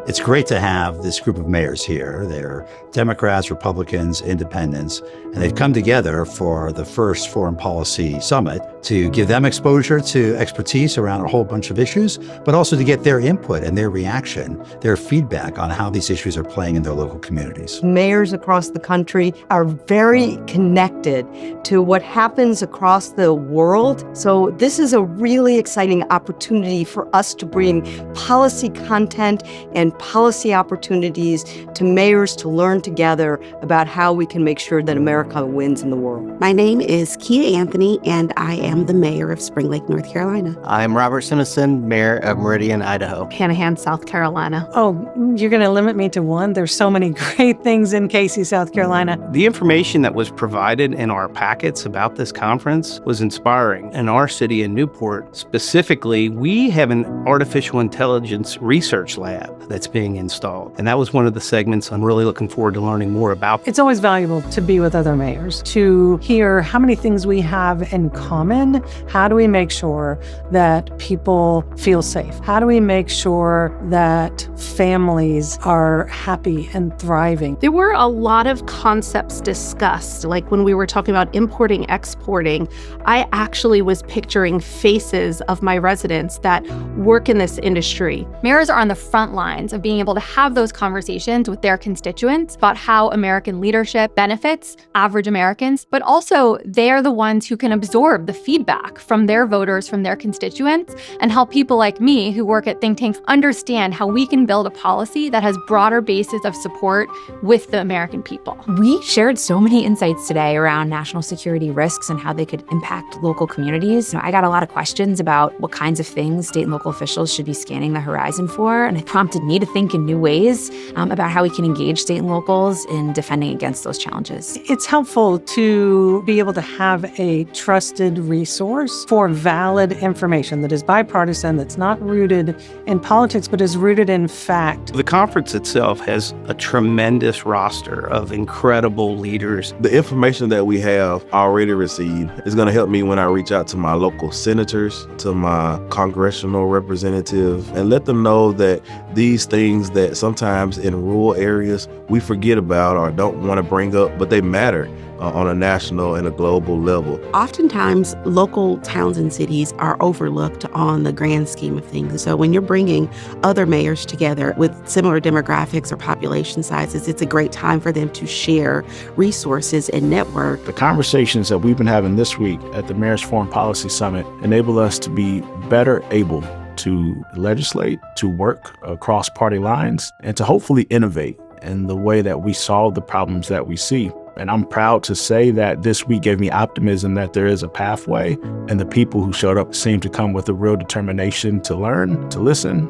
It's great to have this group of mayors here. They're Democrats, Republicans, independents, and they've come together for the first foreign policy summit to give them exposure to expertise around a whole bunch of issues, but also to get their input and their reaction, their feedback on how these issues are playing in their local communities. Mayors across the country are very connected to what happens across the world. So this is a really exciting opportunity for us to bring policy content and policy opportunities to mayors to learn together about how we can make sure that America wins in the world. My name is Kia Anthony, and I am the mayor of Spring Lake, North Carolina. I'm Robert Simpson, mayor of Meridian, Idaho. Hanahan, South Carolina. Oh, you're going to limit me to one? There's so many great things in Casey, South Carolina. The information that was provided in our packets about this conference was inspiring. In our city in Newport, specifically, we have an artificial intelligence research lab that's being installed. And that was one of the segments I'm really looking forward to learning more about. It's always valuable to be with other mayors, to hear how many things we have in common. How do we make sure that people feel safe? How do we make sure that families are happy and thriving? There were a lot of concepts discussed, like when we were talking about importing, exporting. I actually was picturing faces of my residents that work in this industry. Mayors are on the front lines of being able to have those conversations with their constituents about how American leadership benefits average Americans, but also they're the ones who can absorb the feedback from their voters, from their constituents, and help people like me who work at think tanks understand how we can build a policy that has broader bases of support with the American people. We shared so many insights today around national security risks and how they could impact local communities. I got a lot of questions about what kinds of things state and local officials should be scanning the horizon for, and it prompted me to think in new ways about how we can engage state and locals in defending against those challenges. It's helpful to be able to have a trusted resource for valid information that is bipartisan, that's not rooted in politics, but is rooted in fact. The conference itself has a tremendous roster of incredible leaders. The information that we have already received is going to help me when I reach out to my local senators, to my congressional representative, and let them know that these things that sometimes in rural areas we forget about or don't want to bring up, but they matter on a national and a global level. Oftentimes, local towns and cities are overlooked on the grand scheme of things. So when you're bringing other mayors together with similar demographics or population sizes, it's a great time for them to share resources and network. The conversations that we've been having this week at the Mayor's Foreign Policy Summit enable us to be better able to legislate, to work across party lines, and to hopefully innovate in the way that we solve the problems that we see. And I'm proud to say that this week gave me optimism that there is a pathway, and the people who showed up seem to come with a real determination to learn, to listen,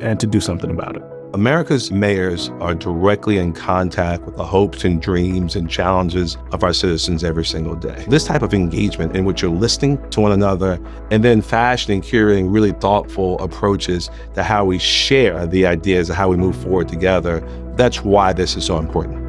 and to do something about it. America's mayors are directly in contact with the hopes and dreams and challenges of our citizens every single day. This type of engagement in which you're listening to one another and then fashioning, curating really thoughtful approaches to how we share the ideas of how we move forward together, that's why this is so important.